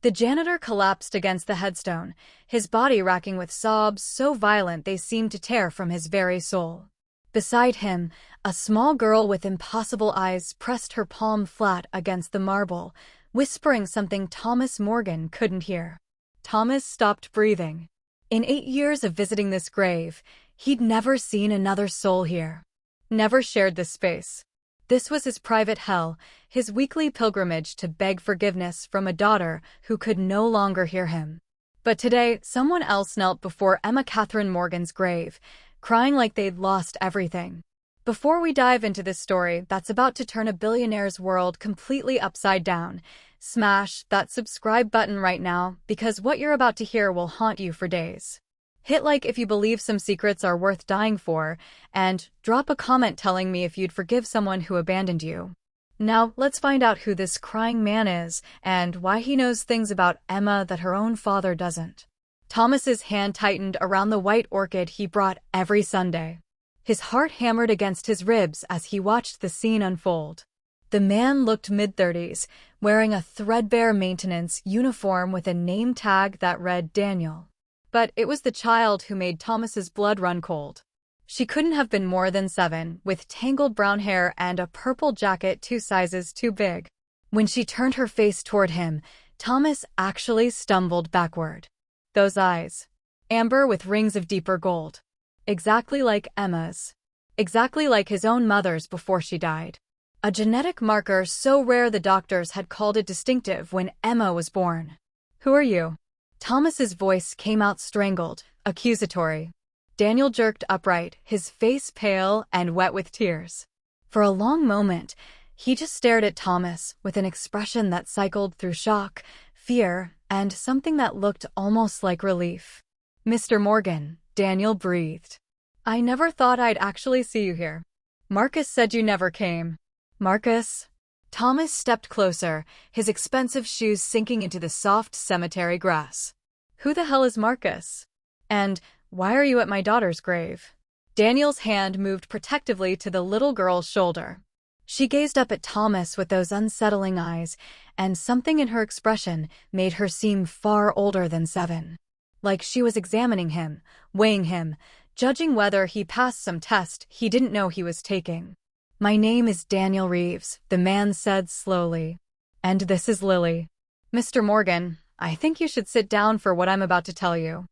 The janitor collapsed against the headstone, his body racking with sobs so violent they seemed to tear from his very soul. Beside him, a small girl with impossible eyes pressed her palm flat against the marble, whispering something Thomas Morgan couldn't hear. Thomas stopped breathing. In 8 years of visiting this grave, he'd never seen another soul here. Never shared this space. This was his private hell, his weekly pilgrimage to beg forgiveness from a daughter who could no longer hear him. But today, someone else knelt before Emma Catherine Morgan's grave, crying like they'd lost everything. Before we dive into this story that's about to turn a billionaire's world completely upside down, smash that subscribe button right now because what you're about to hear will haunt you for days. Hit like if you believe some secrets are worth dying for, and drop a comment telling me if you'd forgive someone who abandoned you. Now, let's find out who this crying man is and why he knows things about Emma that her own father doesn't. Thomas's hand tightened around the white orchid he brought every Sunday. His heart hammered against his ribs as he watched the scene unfold. The man looked mid-30s, wearing a threadbare maintenance uniform with a name tag that read Daniel. But it was the child who made Thomas's blood run cold. She couldn't have been more than 7, with tangled brown hair and a purple jacket 2 sizes too big. When she turned her face toward him, Thomas actually stumbled backward. Those eyes. Amber with rings of deeper gold. Exactly like Emma's. Exactly like his own mother's before she died. A genetic marker so rare the doctors had called it distinctive when Emma was born. "Who are you?" Thomas's voice came out strangled, accusatory. Daniel jerked upright, his face pale and wet with tears. For a long moment, he just stared at Thomas with an expression that cycled through shock, fear, and something that looked almost like relief. "Mr. Morgan," Daniel breathed. "I never thought I'd actually see you here. Marcus said you never came." "Marcus?" Thomas stepped closer, his expensive shoes sinking into the soft cemetery grass. "Who the hell is Marcus? And why are you at my daughter's grave?" Daniel's hand moved protectively to the little girl's shoulder. She gazed up at Thomas with those unsettling eyes, and something in her expression made her seem far older than 7. Like she was examining him, weighing him, judging whether he passed some test he didn't know he was taking. "My name is Daniel Reeves," the man said slowly. "And this is Lily." "Mr. Morgan, I think you should sit down for what I'm about to tell you."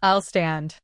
"I'll stand."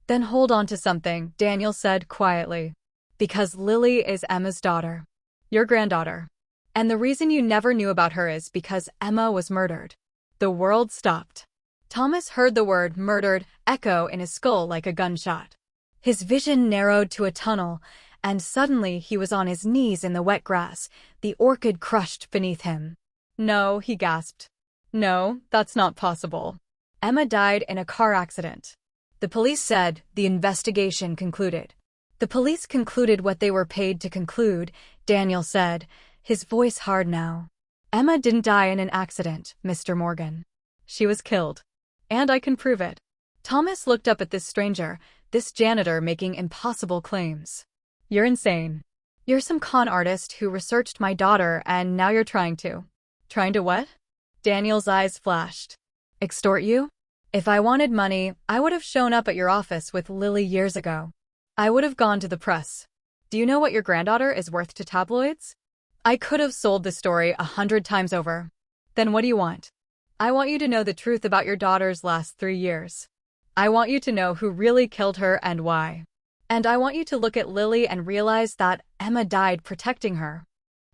"Then hold on to something," Daniel said quietly. "Because Lily is Emma's daughter. Your granddaughter. And the reason you never knew about her is because Emma was murdered." The world stopped. Thomas heard the word murdered echo in his skull like a gunshot. His vision narrowed to a tunnel, and suddenly he was on his knees in the wet grass, the orchid crushed beneath him. "No," he gasped. "No, that's not possible. Emma died in a car accident." The police said the investigation concluded. "The police concluded what they were paid to conclude," Daniel said, his voice hard now. "Emma didn't die in an accident, Mr. Morgan. She was killed. And I can prove it." Thomas looked up at this stranger, this janitor making impossible claims. "You're insane. You're some con artist who researched my daughter and now you're trying to what?" Daniel's eyes flashed. "Extort you? If I wanted money, I would have shown up at your office with Lily years ago. I would have gone to the press. Do you know what your granddaughter is worth to tabloids? I could have sold the story 100 times over. Then what do you want? I want you to know the truth about your daughter's last 3 years. I want you to know who really killed her and why. And I want you to look at Lily and realize that Emma died protecting her."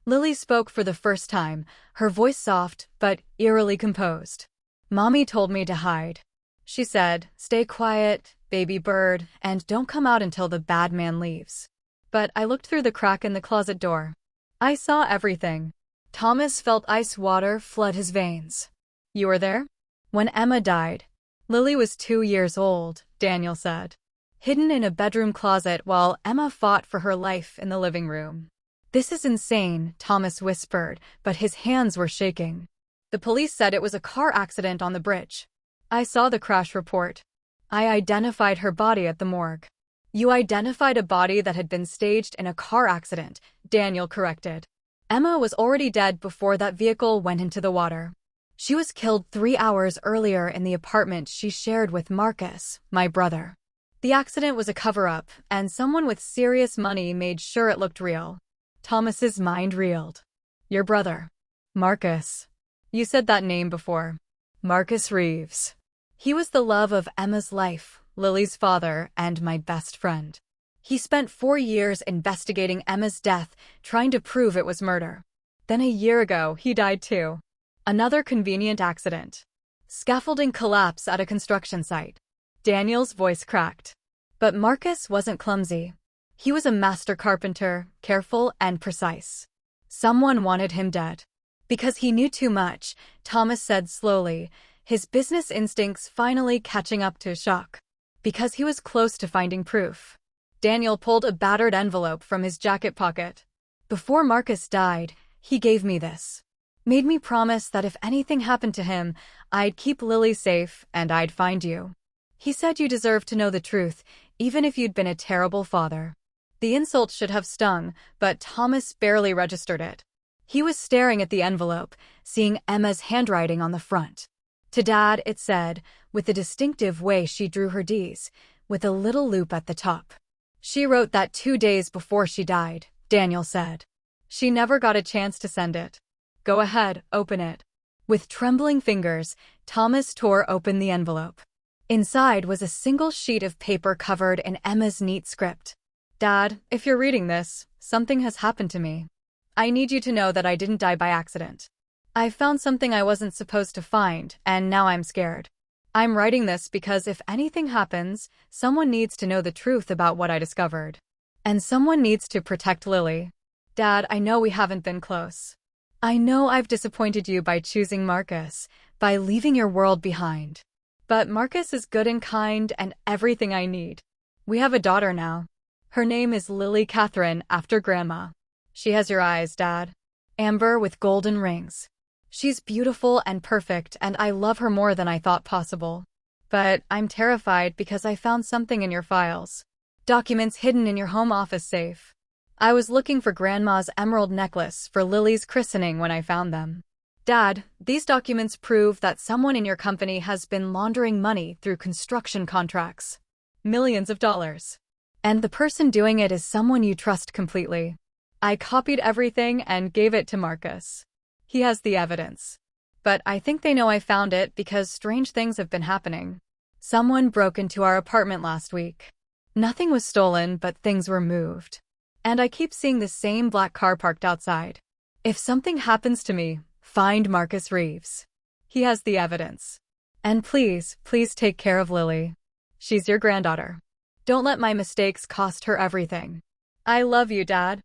Lily spoke for the first time, her voice soft but eerily composed. "Mommy told me to hide. She said, 'Stay quiet, baby bird, and don't come out until the bad man leaves.' But I looked through the crack in the closet door. I saw everything." Thomas felt ice water flood his veins. "You were there?" "When Emma died. Lily was 2 years old," Daniel said. "Hidden in a bedroom closet while Emma fought for her life in the living room." "This is insane," Thomas whispered, but his hands were shaking. "The police said it was a car accident on the bridge. I saw the crash report. I identified her body at the morgue." "You identified a body that had been staged in a car accident," Daniel corrected. "Emma was already dead before that vehicle went into the water." She was killed 3 hours earlier in the apartment she shared with Marcus, my brother. The accident was a cover-up, and someone with serious money made sure it looked real. Thomas's mind reeled. Your brother. Marcus. You said that name before. Marcus Reeves. He was the love of Emma's life, Lily's father, and my best friend. He spent 4 years investigating Emma's death, trying to prove it was murder. Then a year ago, he died too. Another convenient accident. Scaffolding collapse at a construction site. Daniel's voice cracked. But Marcus wasn't clumsy. He was a master carpenter, careful and precise. Someone wanted him dead. Because he knew too much, Thomas said slowly, his business instincts finally catching up to shock. Because he was close to finding proof. Daniel pulled a battered envelope from his jacket pocket. Before Marcus died, he gave me this. Made me promise that if anything happened to him, I'd keep Lily safe and I'd find you. He said you deserved to know the truth, even if you'd been a terrible father. The insult should have stung, but Thomas barely registered it. He was staring at the envelope, seeing Emma's handwriting on the front. To Dad, it said, with the distinctive way she drew her Ds, with a little loop at the top. She wrote that 2 days before she died, Daniel said. She never got a chance to send it. Go ahead, open it. With trembling fingers, Thomas tore open the envelope. Inside was a single sheet of paper covered in Emma's neat script. Dad, if you're reading this, something has happened to me. I need you to know that I didn't die by accident. I found something I wasn't supposed to find, and now I'm scared. I'm writing this because if anything happens, someone needs to know the truth about what I discovered. And someone needs to protect Lily. Dad, I know we haven't been close. I know I've disappointed you by choosing Marcus, by leaving your world behind. But Marcus is good and kind and everything I need. We have a daughter now. Her name is Lily Catherine, after Grandma. She has your eyes, Dad. Amber with golden rings. She's beautiful and perfect, and I love her more than I thought possible. But I'm terrified because I found something in your files. Documents hidden in your home office safe. I was looking for Grandma's emerald necklace for Lily's christening when I found them. Dad, these documents prove that someone in your company has been laundering money through construction contracts. Millions of dollars. And the person doing it is someone you trust completely. I copied everything and gave it to Marcus. He has the evidence. But I think they know I found it because strange things have been happening. Someone broke into our apartment last week. Nothing was stolen, but things were moved. And I keep seeing the same black car parked outside. If something happens to me, find Marcus Reeves. He has the evidence. And please, please take care of Lily. She's your granddaughter. Don't let my mistakes cost her everything. I love you, Dad.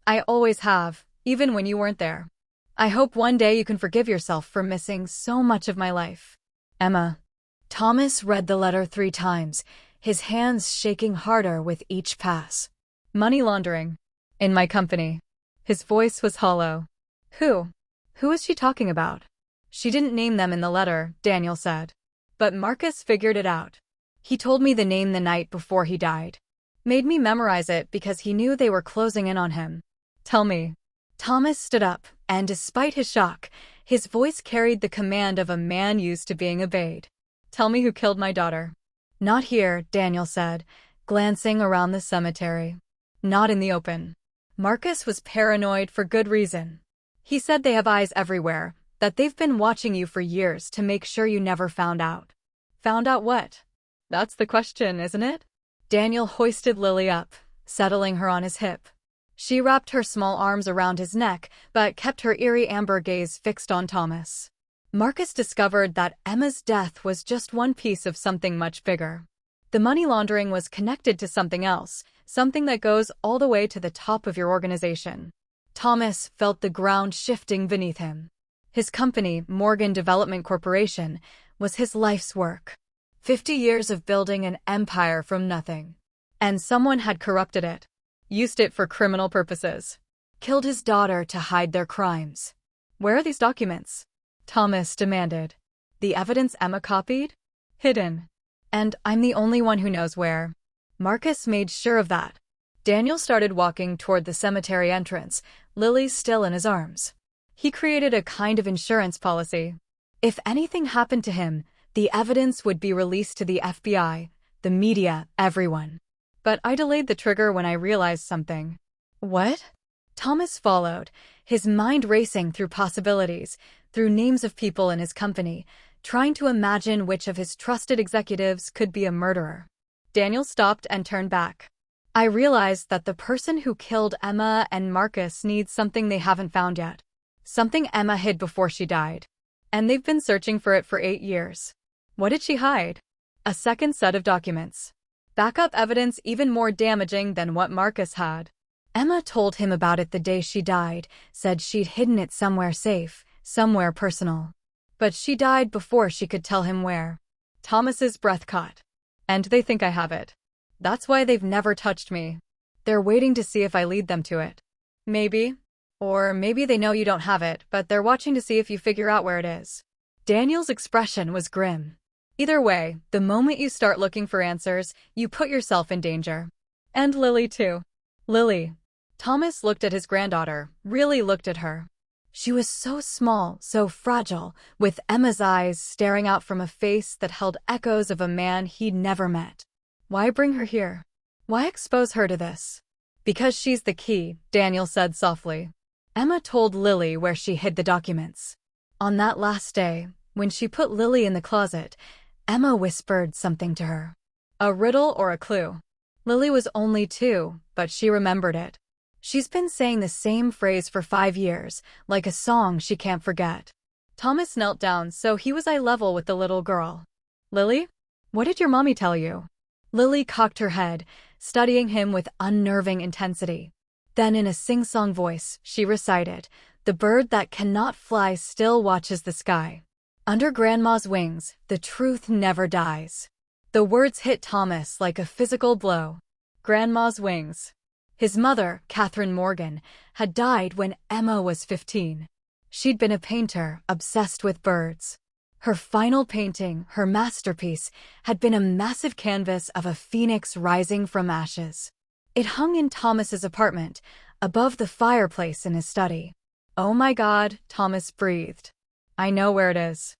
I always have, even when you weren't there. I hope one day you can forgive yourself for missing so much of my life. Emma. Thomas read the letter 3 times, his hands shaking harder with each pass. Money laundering. In my company. His voice was hollow. Who? Who is she talking about? She didn't name them in the letter, Daniel said. But Marcus figured it out. He told me the name the night before he died. Made me memorize it because he knew they were closing in on him. Tell me. Thomas stood up, and despite his shock, his voice carried the command of a man used to being obeyed. Tell me who killed my daughter. Not here, Daniel said, glancing around the cemetery. Not in the open. Marcus was paranoid for good reason. He said they have eyes everywhere, that they've been watching you for years to make sure you never found out. Found out what? That's the question, isn't it? Daniel hoisted Lily up, settling her on his hip. She wrapped her small arms around his neck, but kept her eerie amber gaze fixed on Thomas. Marcus discovered that Emma's death was just one piece of something much bigger. The money laundering was connected to something else, something that goes all the way to the top of your organization. Thomas felt the ground shifting beneath him. His company, Morgan Development Corporation, was his life's work. 50 years of building an empire from nothing. And someone had corrupted it. Used it for criminal purposes. Killed his daughter to hide their crimes. Where are these documents? Thomas demanded. The evidence Emma copied? Hidden. And I'm the only one who knows where. Marcus made sure of that. Daniel started walking toward the cemetery entrance, Lily still in his arms. He created a kind of insurance policy. If anything happened to him, the evidence would be released to the FBI, the media, everyone. But I delayed the trigger when I realized something. What? Thomas followed, his mind racing through possibilities, through names of people in his company, trying to imagine which of his trusted executives could be a murderer. Daniel stopped and turned back. I realized that the person who killed Emma and Marcus needs something they haven't found yet. Something Emma hid before she died. And they've been searching for it for 8 years. What did she hide? A second set of documents. Backup evidence even more damaging than what Marcus had. Emma told him about it the day she died, said she'd hidden it somewhere safe, somewhere personal. But she died before she could tell him where. Thomas's breath caught. And they think I have it. That's why they've never touched me. They're waiting to see if I lead them to it. Maybe. Or maybe they know you don't have it, but they're watching to see if you figure out where it is. Daniel's expression was grim. Either way, the moment you start looking for answers, you put yourself in danger. And Lily too. Lily. Thomas looked at his granddaughter, really looked at her. She was so small, so fragile, with Emma's eyes staring out from a face that held echoes of a man he'd never met. Why bring her here? Why expose her to this? Because she's the key, Daniel said softly. Emma told Lily where she hid the documents. On that last day, when she put Lily in the closet, Emma whispered something to her. A riddle or a clue. Lily was only 2, but she remembered it. She's been saying the same phrase for 5 years, like a song she can't forget. Thomas knelt down so he was eye level with the little girl. Lily? What did your mommy tell you? Lily cocked her head, studying him with unnerving intensity. Then in a sing-song voice, she recited, "The bird that cannot fly still watches the sky. Under Grandma's wings, the truth never dies." The words hit Thomas like a physical blow. Grandma's wings. His mother, Catherine Morgan, had died when Emma was 15. She'd been a painter, obsessed with birds. Her final painting, her masterpiece, had been a massive canvas of a phoenix rising from ashes. It hung in Thomas's apartment, above the fireplace in his study. "Oh my God," Thomas breathed. "I know where it is."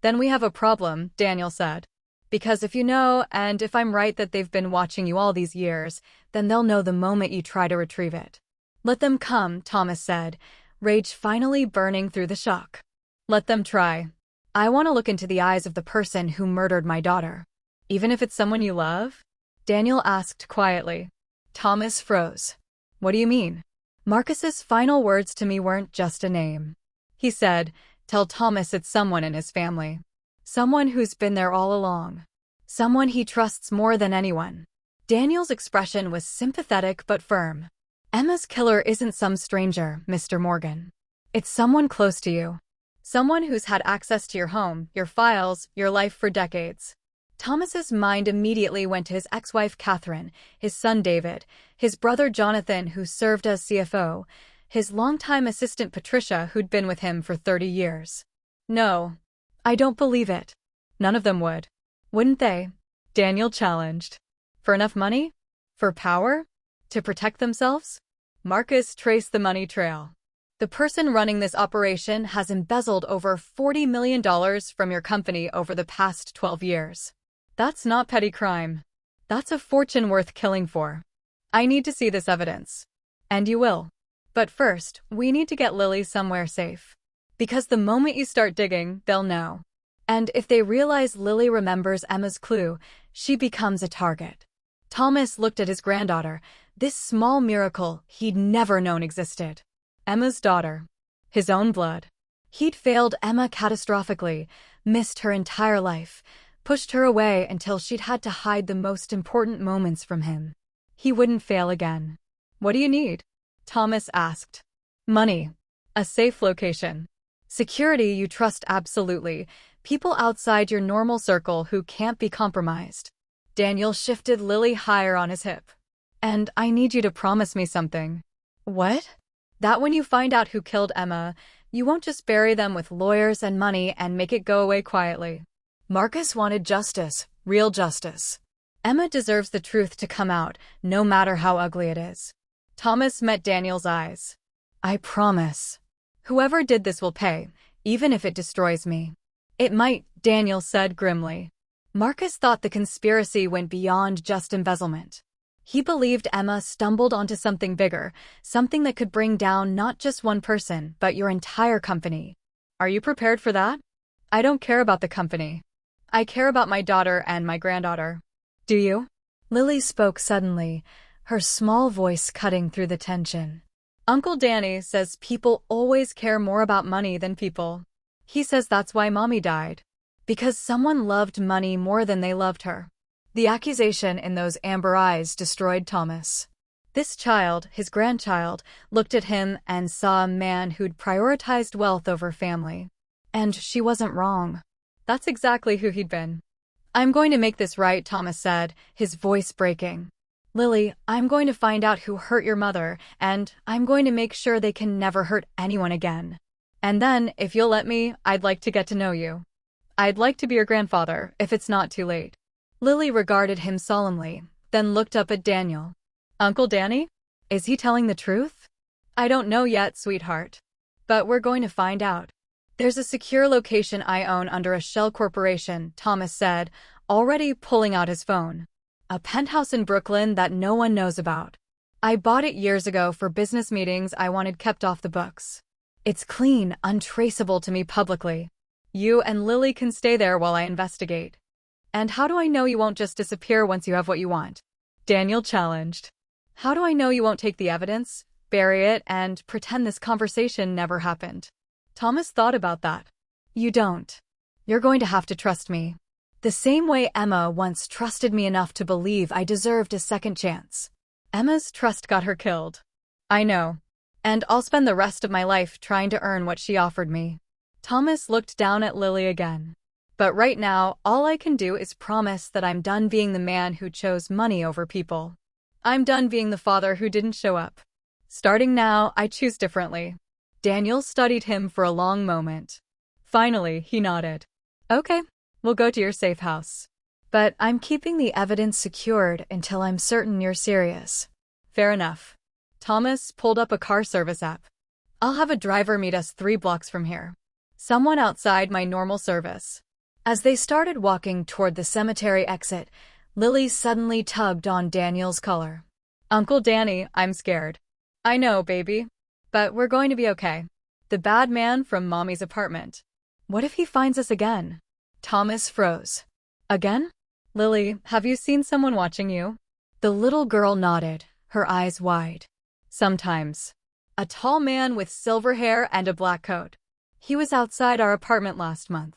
"Then we have a problem," Daniel said. "Because if you know, and if I'm right that they've been watching you all these years, then they'll know the moment you try to retrieve it." "Let them come," Thomas said, rage finally burning through the shock. "Let them try. I want to look into the eyes of the person who murdered my daughter." "Even if it's someone you love?" Daniel asked quietly. Thomas froze. "What do you mean?" "Marcus's final words to me weren't just a name. He said, 'Tell Thomas it's someone in his family. Someone who's been there all along. Someone he trusts more than anyone.'" Daniel's expression was sympathetic but firm. "Emma's killer isn't some stranger, Mr. Morgan. It's someone close to you. Someone who's had access to your home, your files, your life for decades." Thomas's mind immediately went to his ex-wife Catherine, his son David, his brother Jonathan who served as CFO, his longtime assistant Patricia who'd been with him for 30 years. "No, I don't believe it." "None of them would." "Wouldn't they?" Daniel challenged. "For enough money? For power? To protect themselves?" Marcus traced the money trail. "The person running this operation has embezzled over $40 million from your company over the past 12 years. That's not petty crime. That's a fortune worth killing for. I need to see this evidence. And you will. But first, we need to get Lily somewhere safe. Because the moment you start digging, they'll know. And if they realize Lily remembers Emma's clue, she becomes a target." Thomas looked at his granddaughter, this small miracle he'd never known existed. Emma's daughter. His own blood. He'd failed Emma catastrophically, missed her entire life, pushed her away until she'd had to hide the most important moments from him. He wouldn't fail again. "What do you need?" Thomas asked. "Money. A safe location. Security you trust absolutely. People outside your normal circle who can't be compromised." Daniel shifted Lily higher on his hip. "And I need you to promise me something." "What?" "That when you find out who killed Emma, you won't just bury them with lawyers and money and make it go away quietly." Marcus wanted justice, real justice. Emma deserves the truth to come out, no matter how ugly it is. Thomas met Daniel's eyes. "I promise. Whoever did this will pay, even if it destroys me." It might, Daniel said grimly. Marcus thought the conspiracy went beyond just embezzlement. He believed Emma stumbled onto something bigger, something that could bring down not just one person, but your entire company. Are you prepared for that? I don't care about the company. I care about my daughter and my granddaughter. Do you? Lily spoke suddenly, her small voice cutting through the tension. Uncle Danny says people always care more about money than people. He says that's why Mommy died. Because someone loved money more than they loved her. The accusation in those amber eyes destroyed Thomas. This child, his grandchild, looked at him and saw a man who'd prioritized wealth over family. And she wasn't wrong. That's exactly who he'd been. I'm going to make this right, Thomas said, his voice breaking. Lily, I'm going to find out who hurt your mother, and I'm going to make sure they can never hurt anyone again. And then, if you'll let me, I'd like to get to know you. I'd like to be your grandfather, if it's not too late. Lily regarded him solemnly, then looked up at Daniel. Uncle Danny? Is he telling the truth? I don't know yet, sweetheart. But we're going to find out. There's a secure location I own under a shell corporation, Thomas said, already pulling out his phone. A penthouse in Brooklyn that no one knows about. I bought it years ago for business meetings I wanted kept off the books. It's clean, untraceable to me publicly. You and Lily can stay there while I investigate. And how do I know you won't just disappear once you have what you want? Daniel challenged. How do I know you won't take the evidence, bury it, and pretend this conversation never happened? Thomas thought about that. You don't. You're going to have to trust me. The same way Emma once trusted me enough to believe I deserved a second chance. Emma's trust got her killed. I know. And I'll spend the rest of my life trying to earn what she offered me. Thomas looked down at Lily again. But right now, all I can do is promise that I'm done being the man who chose money over people. I'm done being the father who didn't show up. Starting now, I choose differently. Daniel studied him for a long moment. Finally, he nodded. Okay, we'll go to your safe house. But I'm keeping the evidence secured until I'm certain you're serious. Fair enough. Thomas pulled up a car service app. I'll have a driver meet us 3 blocks from here. Someone outside my normal service. As they started walking toward the cemetery exit, Lily suddenly tugged on Daniel's collar. Uncle Danny, I'm scared. I know, baby. But we're going to be okay. The bad man from Mommy's apartment. What if he finds us again? Thomas froze. Again? Lily, have you seen someone watching you? The little girl nodded, her eyes wide. Sometimes. A tall man with silver hair and a black coat. He was outside our apartment last month.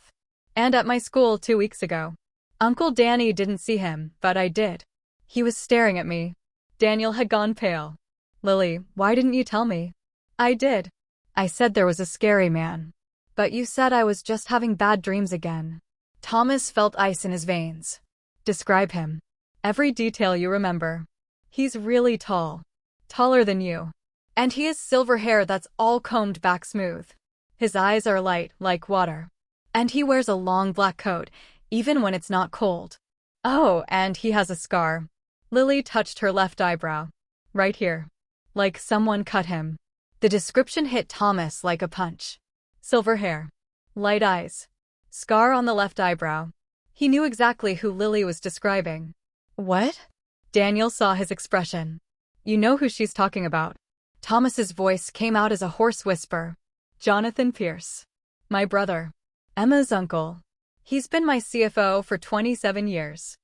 And at my school 2 weeks ago. Uncle Danny didn't see him, but I did. He was staring at me. Daniel had gone pale. Lily, why didn't you tell me? I did. I said there was a scary man. But you said I was just having bad dreams again. Thomas felt ice in his veins. Describe him. Every detail you remember. He's really tall. Taller than you. And he has silver hair that's all combed back smooth. His eyes are light, like water. And he wears a long black coat, even when it's not cold. Oh, and he has a scar. Lily touched her left eyebrow. Right here. Like someone cut him. The description hit Thomas like a punch. Silver hair. Light eyes. Scar on the left eyebrow. He knew exactly who Lily was describing. What? Daniel saw his expression. You know who she's talking about. Thomas's voice came out as a hoarse whisper. Jonathan Pierce. My brother. Emma's uncle. He's been my CFO for 27 years.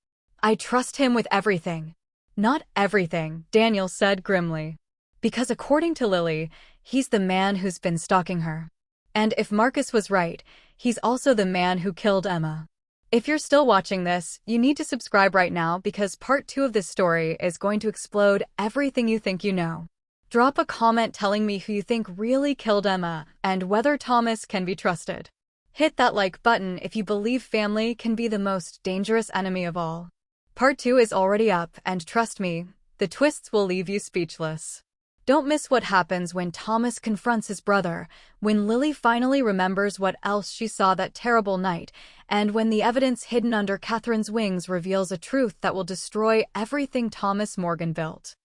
I trust him with everything. Not everything, Daniel said grimly. Because according to Lily, he's the man who's been stalking her. And if Marcus was right, he's also the man who killed Emma. If you're still watching this, you need to subscribe right now because part 2 of this story is going to explode everything you think you know. Drop a comment telling me who you think really killed Emma and whether Thomas can be trusted. Hit that like button if you believe family can be the most dangerous enemy of all. Part 2 is already up, and trust me, the twists will leave you speechless. Don't miss what happens when Thomas confronts his brother, when Lily finally remembers what else she saw that terrible night, and when the evidence hidden under Catherine's wings reveals a truth that will destroy everything Thomas Morgan built.